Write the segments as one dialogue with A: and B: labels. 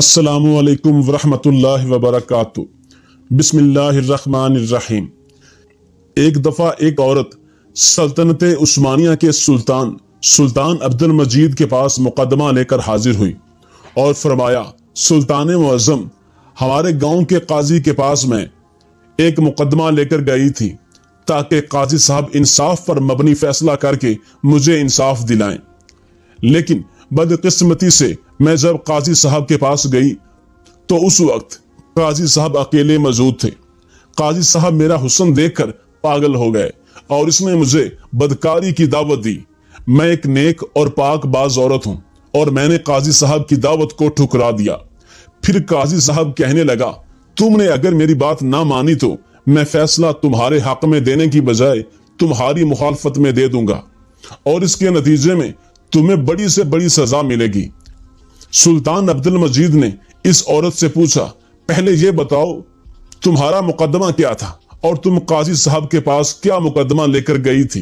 A: अस्सलामु अलैकुम वरहमतुल्लाहि वबरकातुहू। बिस्मिल्लाहिर्रहमानिर्रहीम। एक दफा एक औरत सल्तनत उस्मानिया के सुल्तान अब्दुल मजीद के पास मुकदमा लेकर हाजिर हुई और फरमाया, सुल्तान मुअज्जम, हमारे गांव के काजी के पास मैं एक मुकदमा लेकर गई थी ताकि काजी साहब इंसाफ पर मबनी फैसला करके मुझे इंसाफ दिलाएं। लेकिन बदकिस्मती से मैं जब काजी साहब के पास गई तो उस वक्त काजी साहब अकेले मौजूद थे। काजी साहब मेरा हुस्न देखकर पागल हो गए और इसने मुझे बदकारी की दावत दी। मैं एक नेक और पाक बाज औरत हूं और मैंने काजी साहब की दावत को ठुकरा दिया। फिर काजी साहब कहने लगा, तुमने अगर मेरी बात ना मानी तो मैं फैसला तुम्हारे हक में देने की बजाय तुम्हारी मुखालफत में दे दूंगा और इसके नतीजे में तुम्हें बड़ी से बड़ी सजा मिलेगी। सुल्तान अब्दुल मजीद ने इस औरत से पूछा, पहले ये बताओ तुम्हारा मुकदमा क्या था और तुम काजी साहब के पास क्या मुकदमा लेकर गई थी?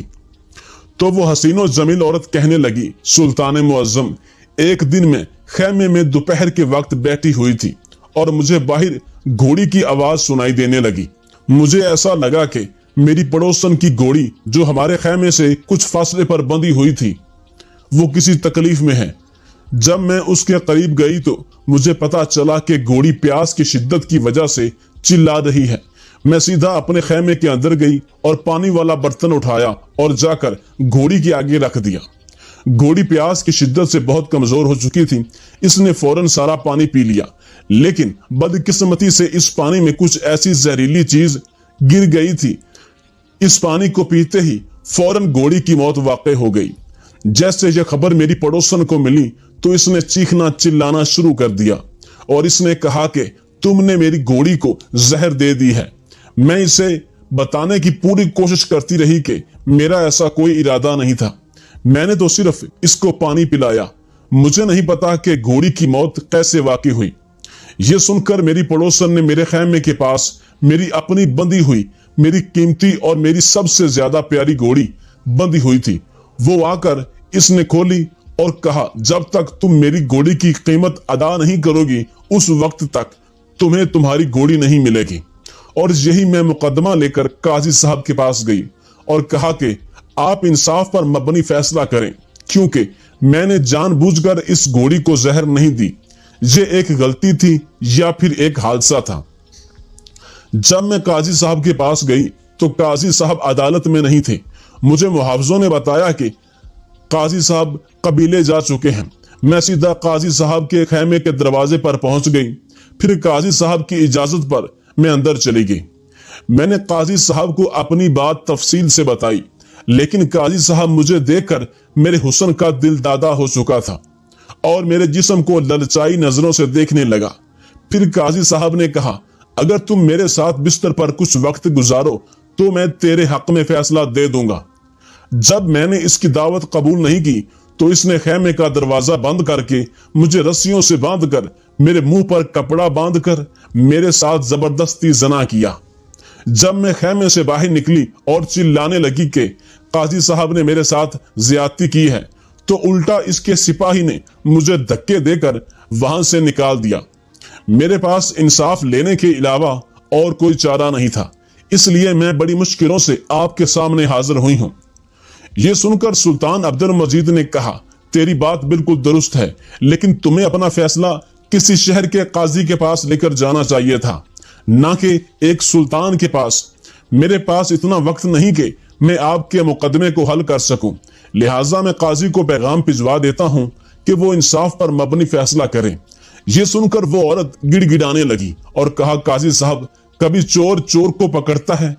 A: तो वो हसीनो जमील औरत कहने लगी, सुल्तान मुअज्जम, एक दिन मैं खैमे में दोपहर के वक्त बैठी हुई थी और मुझे बाहर घोड़ी की आवाज सुनाई देने लगी। मुझे ऐसा लगा कि मेरी पड़ोसन की घोड़ी जो हमारे खैमे से कुछ फासले पर बंधी हुई थी वो किसी तकलीफ में है। जब मैं उसके करीब गई तो मुझे पता चला कि घोड़ी प्यास की शिद्दत की वजह से चिल्ला रही है। मैं सीधा अपने खैमे के अंदर गई और पानी वाला बर्तन उठाया और जाकर घोड़ी के आगे रख दिया। घोड़ी प्यास की शिद्दत से बहुत कमजोर हो चुकी थी, इसने फौरन सारा पानी पी लिया। लेकिन बदकिस्मती से इस पानी में कुछ ऐसी जहरीली चीज गिर गई थी। इस पानी को पीते ही फौरन घोड़ी की मौत वाक़ई हो गई। जैसे यह खबर मेरी पड़ोसन को मिली तो इसने चीखना चिल्लाना शुरू कर दिया और इसने कहा कि तुमने मेरी घोड़ी को जहर दे दी है। मैं इसे बताने की पूरी कोशिश करती रही कि मेरा ऐसा कोई इरादा नहीं था, मैंने तो सिर्फ इसको पानी पिलाया। मुझे नहीं पता कि घोड़ी की मौत कैसे वाकई हुई। यह सुनकर मेरी पड़ोसन ने मेरे खैमे के पास मेरी अपनी बंधी हुई, मेरी कीमती और मेरी सबसे ज्यादा प्यारी घोड़ी बंधी हुई थी, वो आकर इसने खोली और कहा, जब तक तुम मेरी घोड़ी की कीमत अदा नहीं करोगी उस वक्त तक तुम्हें तुम्हारी घोड़ी नहीं मिलेगी। और यही मैं मुकदमा लेकर काजी साहब के पास गई और कहा कि आप इंसाफ पर मबनी फैसला करें, क्योंकि मैंने जानबूझकर इस घोड़ी को जहर नहीं दी। ये एक गलती थी या फिर एक हादसा था। जब मैं काजी साहब के पास गई तो काजी साहब अदालत में नहीं थे। मुझे मुहावजों ने बताया कि काजी साहब कबीले जा चुके हैं। मैं सीधा काजी साहब के खैमे के दरवाजे पर पहुंच गई। फिर काजी साहब की इजाजत पर मैं अंदर चली गई। मैंने काजी साहब को अपनी बात तफसील से बताई, लेकिन काजी साहब मुझे देखकर मेरे हुस्न का दिल दादा हो चुका था और मेरे जिस्म को ललचाई नजरों से देखने लगा। फिर काजी साहब ने कहा, अगर तुम मेरे साथ बिस्तर पर कुछ वक्त गुजारो तो मैं तेरे हक में फैसला दे दूंगा। जब मैंने इसकी दावत कबूल नहीं की तो इसने खैमे का दरवाजा बंद करके मुझे रस्सियों से बांधकर मेरे मुंह पर कपड़ा बांधकर मेरे साथ जबरदस्ती जना किया। जब मैं खैमे से बाहर निकली और चिल्लाने लगी कि काजी साहब ने मेरे साथ ज्यादती की है, तो उल्टा इसके सिपाही ने मुझे धक्के देकर वहां से निकाल दिया। मेरे पास इंसाफ लेने के अलावा और कोई चारा नहीं था, इसलिए मैं बड़ी मुश्किलों से आपके सामने हाजिर हुई हूं। यह सुनकर सुल्तान अब्दुल मजीद ने कहा, तेरी बात बिल्कुल दुरुस्त है, लेकिन तुम्हें अपना फैसला किसी शहर के काजी के पास लेकर जाना चाहिए था, ना कि एक सुल्तान के पास। मेरे पास इतना वक्त नहीं कि मैं आपके मुकदमे को हल कर सकूं, लिहाजा मैं काजी को पैगाम भिजवा देता हूं कि वो इंसाफ पर मबनी फैसला करें। यह सुनकर वो औरत गिड़गिड़ाने लगी और कहा, काजी साहब, कभी चोर चोर को पकड़ता है,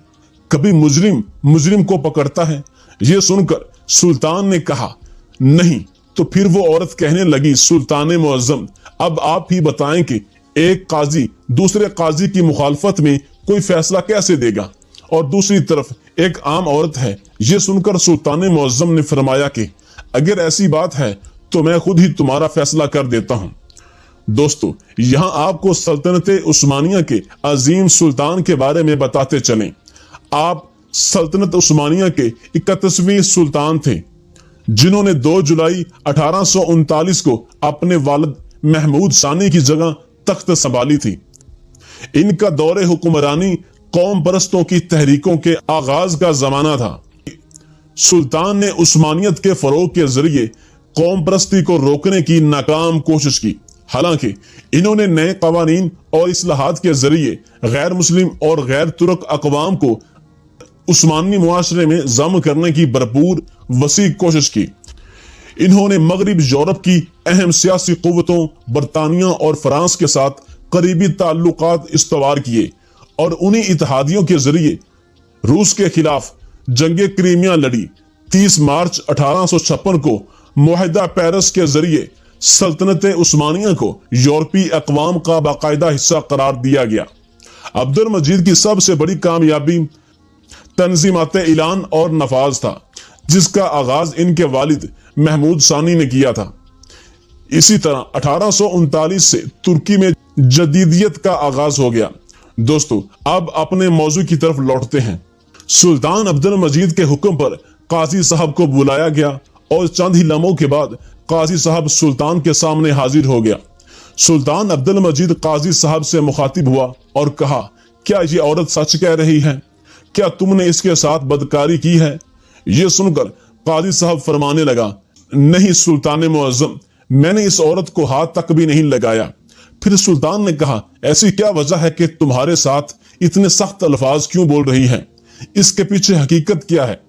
A: कभी मुजरिम मुजरिम को पकड़ता है। यह सुनकर सुल्तान ने कहा, नहीं। तो फिर वो औरत कहने लगी, सुल्तान मुअज्जम, अब आप ही बताएं कि एक काजी दूसरे काजी की मुखालफत में कोई फैसला कैसे देगा, और दूसरी तरफ एक आम औरत है। यह सुनकर सुल्तान मुअज्जम ने फरमाया कि अगर ऐसी बात है तो मैं खुद ही तुम्हारा फैसला कर देता हूं। दोस्तों, यहां आपको सल्तनत उस्मानिया के अजीम सुल्तान के बारे में बताते चलें। आप सल्तनत उस्मानिया के 31वें सुल्तान थे, जिन्होंने 2 जुलाई 1839 को अपने वालिद महमूद सानी की जगह तख्त संभाली थी। इनका दौरे हुक्मरानी कौम परस्तों की तहरीकों के आगाज का जमाना था। सुल्तान ने उस्मानियत के फरोग के जरिए कौम परस्ती को रोकने की नाकाम कोशिश की। हालांकि इन्होंने नए कवानीन और इस्लाहात के जरिए गैर मुस्लिम और गैर तुर्क अकवाम को उस्मानी मुआशरे में जम करने की भरपूर वसी कोशिश की। इन्होंने मगरिब यूरोप की अहम सियासी कुव्वतों बरतानिया और फ्रांस के साथ करीबी ताल्लुकात इस्तवार किए और उन्हीं इत्तेहादियों के जरिए रूस के खिलाफ जंगे क्रीमिया लड़ी। 30 मार्च 1856 को मुआहिदा पेरिस के जरिए सल्तनत उस्मानिया को यूरोपीय अक़वाम का बाकायदा हिस्सा करार दिया गया। अब्दुल मजीद की सबसे बड़ी कामयाबी तंजीमात ऐलान और नफाज था, जिसका आगाज इनके वालिद महमूद सानी ने किया था। इसी तरह 1839 से तुर्की में जदीदियत का आगाज हो गया। दोस्तों, अब अपने मौजू की तरफ लौटते हैं। सुल्तान अब्दुल मजीद के हुक्म पर काजी साहब को बुलाया गया और चंद ही लम्हों के बाद काजी साहब सुल्तान के सामने हाजिर हो गया। सुल्तान अब्दुल मजीद काजी साहब से मुखातिब हुआ और कहा, क्या ये औरत सच कह रही है? क्या तुमने इसके साथ बदकारी की है? ये सुनकर काजी साहब फरमाने लगा, नहीं सुल्तान मुअज्जम, मैंने इस औरत को हाथ तक भी नहीं लगाया। फिर सुल्तान ने कहा, ऐसी क्या वजह है कि तुम्हारे साथ इतने सख्त अल्फाज क्यों बोल रही है? इसके पीछे हकीकत क्या है?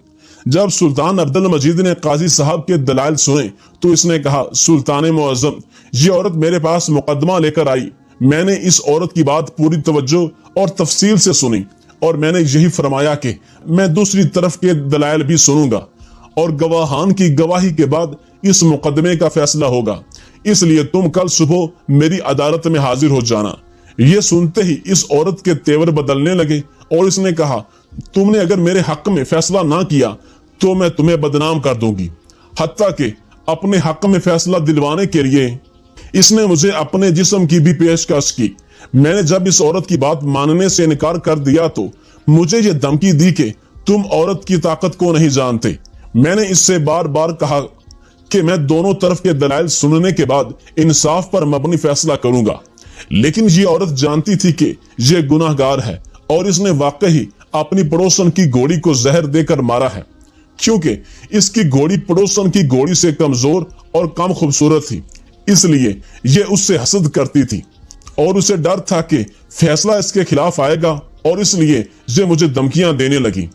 A: जब सुल्तान अब्दुल मजीद ने काजी साहब के दलाइल सुने तो इसने कहा, सुल्तान मुअज्जम, ये औरत मेरे पास मुकदमा लेकर आई। मैंने इस औरत की बात पूरी तवज्जो और तफसील से सुनी और मैंने यही फरमाया कि मैं दूसरी तरफ के दलाइल भी सुनूंगा और गवाहान की गवाही के बाद इस मुकदमे का फैसला होगा। इसलिए तुम कल सुबह मेरी अदालत में हाजिर हो जाना। ये सुनते ही इस औरत के तेवर बदलने लगे और इसने कहा, तुमने अगर मेरे हक में फैसला ना किया तो मैं तुम्हें बदनाम कर दूंगी। हत्ता कि अपने हक में फैसला दिलवाने के लिए इसने मुझे अपने जिस्म की भी पेशकश की। मैंने जब इस औरत की बात मानने से इनकार कर दिया तो मुझे ये धमकी दी कि तुम औरत की ताकत को नहीं जानते। मैंने इससे बार बार कहा कि मैं दोनों तरफ के दलाइल सुनने के बाद इंसाफ पर मबनी फैसला करूंगा, लेकिन ये औरत जानती थी कि ये गुनाहगार है और इसने वाकई अपनी पड़ोसन की घोड़ी को जहर देकर मारा है, क्योंकि इसकी घोड़ी पड़ोसन की घोड़ी से कमजोर और कम खूबसूरत थी। इसलिए ये उससे हसद करती थी और उसे डर था कि फैसला इसके खिलाफ आएगा और इसलिए ये मुझे धमकियां देने लगी।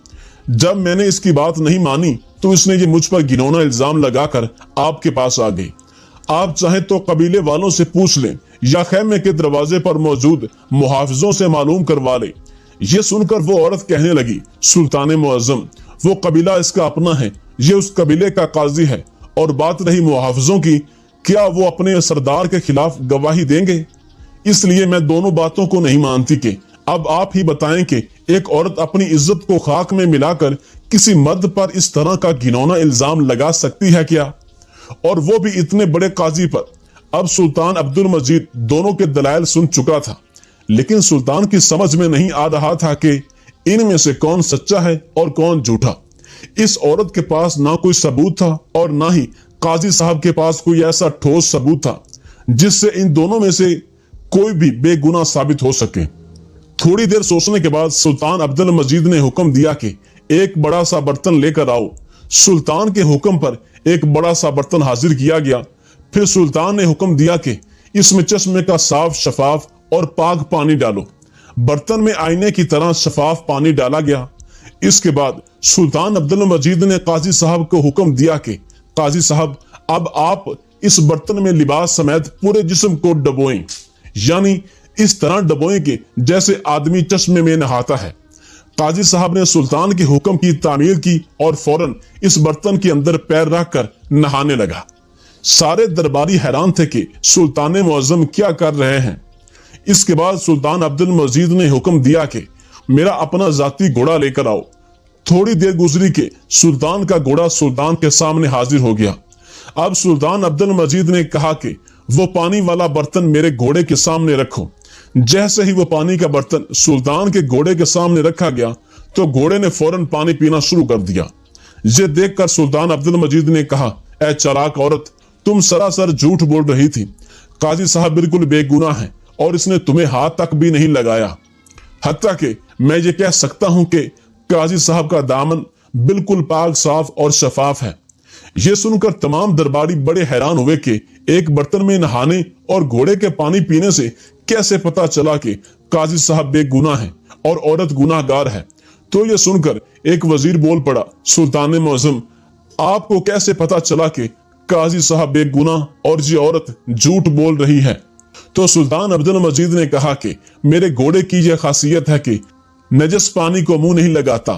A: जब मैंने इसकी बात नहीं मानी तो इसने ये मुझ पर घिनौना इल्जाम लगाकर आपके पास आ गई। आप चाहें तो कबीले वालों से पूछ लें या खैमे के दरवाजे पर मौजूद मुहाफिजों से मालूम करवा लें। ये सुनकर वो औरत कहने लगी, सुल्तान मुअज्जम, वो कबीला इसका अपना है, ये उस कबीले का काजी है। और बात रही मुहाफिजों की, क्या वो अपने सरदार के खिलाफ गवाही देंगे? इसलिए मैं दोनों बातों को नहीं मानती कि अब आप ही बताएं कि एक औरत अपनी इज्जत को खाक में मिलाकर किसी मर्द पर इस तरह का घिनौना इल्जाम लगा सकती है क्या? और वो भी इतने बड़े काजी पर। अब सुल्तान अब्दुल मजीद दोनों के दलाइल सुन चुका था, लेकिन सुल्तान की समझ में नहीं आ रहा था कि इनमें से कौन सच्चा है और कौन झूठा। इस औरत के पास ना कोई सबूत था और ना ही काजी साहब के पास कोई ऐसा ठोस सबूत था जिससे इन दोनों में से कोई भी बेगुनाह साबित हो सके। थोड़ी देर सोचने के बाद सुल्तान अब्दुल मजीद ने हुक्म दिया कि एक बड़ा सा बर्तन लेकर आओ। सुल्तान के हुक्म पर एक बड़ा सा बर्तन हाजिर किया गया। फिर सुल्तान ने हुक्म दिया कि इसमें चश्मे का साफ शफाफ और पाक पानी डालो। बर्तन में आईने की तरह शफाफ पानी डाला गया। इसके बाद सुल्तान अब्दुल मजीद ने काजी साहब को हुक्म दिया कि काजी साहब, अब आप इस बर्तन में लिबास समेत पूरे जिस्म को डबोएं, यानी इस तरह डबोएं कि जैसे आदमी चश्मे में नहाता है। काजी साहब ने सुल्तान के हुक्म की तामील की और फौरन इस बर्तन के अंदर पैर रखकर नहाने लगा। सारे दरबारी हैरान थे कि सुल्तान मुअज्जम क्या कर रहे हैं। इसके बाद सुल्तान अब्दुल मजीद ने हुक्म दिया कि मेरा अपना जाती घोड़ा लेकर आओ। थोड़ी देर गुजरी के सुल्तान का घोड़ा सुल्तान के सामने हाजिर हो गया। अब सुल्तान अब्दुल मजीद ने कहा कि वो पानी वाला बर्तन मेरे घोड़े के सामने रखो। जैसे ही वो पानी का बर्तन सुल्तान के घोड़े के सामने रखा गया तो घोड़े ने फौरन पानी पीना शुरू कर दिया। ये देखकर सुल्तान अब्दुल मजीद ने कहा, ऐ चालाक औरत, तुम सरासर झूठ बोल रही थी। काजी साहब बिल्कुल बेगुनाह हैं और इसने तुम्हें हाथ तक भी नहीं लगाया। हत्ता कि मैं ये कह सकता हूं कि काजी साहब का दामन बिल्कुल पाक साफ और शफाफ है। ये सुनकर तमाम दरबारी बड़े हैरान हुए कि एक बर्तन में नहाने और घोड़े के पानी पीने से कैसे पता चला कि काजी साहब बेगुनाह है और औरत गुनाहगार है। तो ये सुनकर एक वजीर बोल पड़ा, सुल्तान मुअज्जम, आपको कैसे पता चला कि काजी साहब बेगुनाह और ये औरत झूठ बोल रही है? तो सुल्तान अब्दुल मजीद ने कहा कि मेरे घोड़े की यह खासियत है कि नजस पानी को मुंह नहीं लगाता।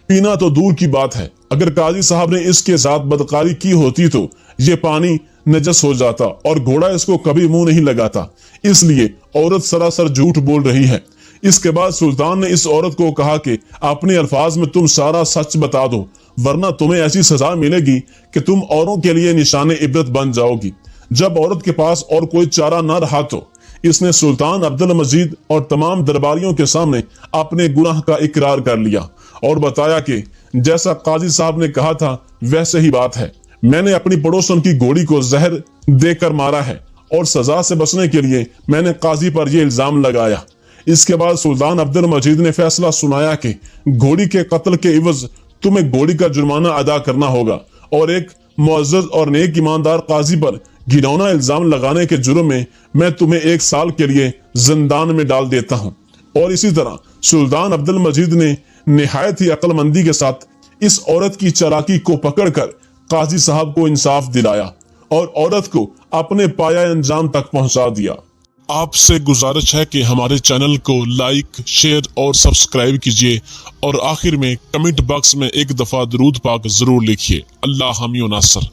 A: पीना तो दूर की बात है, अगर काजी साहब ने इसके साथ बदकारी की होती तो ये पानी नजस हो जाता और घोड़ा इसको कभी मुंह नहीं लगाता। इसलिए औरत सरासर झूठ बोल रही है। इसके बाद सुल्तान ने इस औरत को कहा कि अपने अल्फाज में तुम सारा सच बता दो, वरना तुम्हें ऐसी सजा मिलेगी कि तुम औरों के लिए निशाने इबरत बन जाओगी। जब औरत के पास और कोई चारा न रहा तो इसने सुल्तान अब्दुल मजीद और तमाम दरबारियों के सामने अपने गुनाह का इकरार कर लिया और बताया कि जैसा काजी साहब ने कहा था वैसे ही बात है। मैंने अपनी पड़ोसन की घोड़ी को जहर देकर मारा है और सजा से बचने के लिए मैंने काजी पर यह इल्जाम लगाया। इसके बाद सुल्तान अब्दुल मजीद ने फैसला सुनाया कि घोड़ी के कत्ल के इवज तुम्हें घोड़ी का जुर्माना अदा करना होगा और एक मुअज़्ज़ज़ और नेक ईमानदार काजी पर घिनौना इल्जाम लगाने के जुर्म में मैं तुम्हें 1 साल के लिए जिंदान में डाल देता हूं। और इसी तरह सुल्तान अब्दुल मजीद ने निहायत ही अक्लमंदी के साथ इस औरत की चालाकी को पकड़कर काजी साहब को इंसाफ दिलाया और औरत को अपने पाया अंजाम तक पहुंचा दिया। आपसे गुजारिश है कि हमारे चैनल को लाइक, शेयर और सब्सक्राइब कीजिए और आखिर में कमेंट बॉक्स में एक दफा दरूद पाक जरूर लिखिए। अल्लाह हामी व नासर।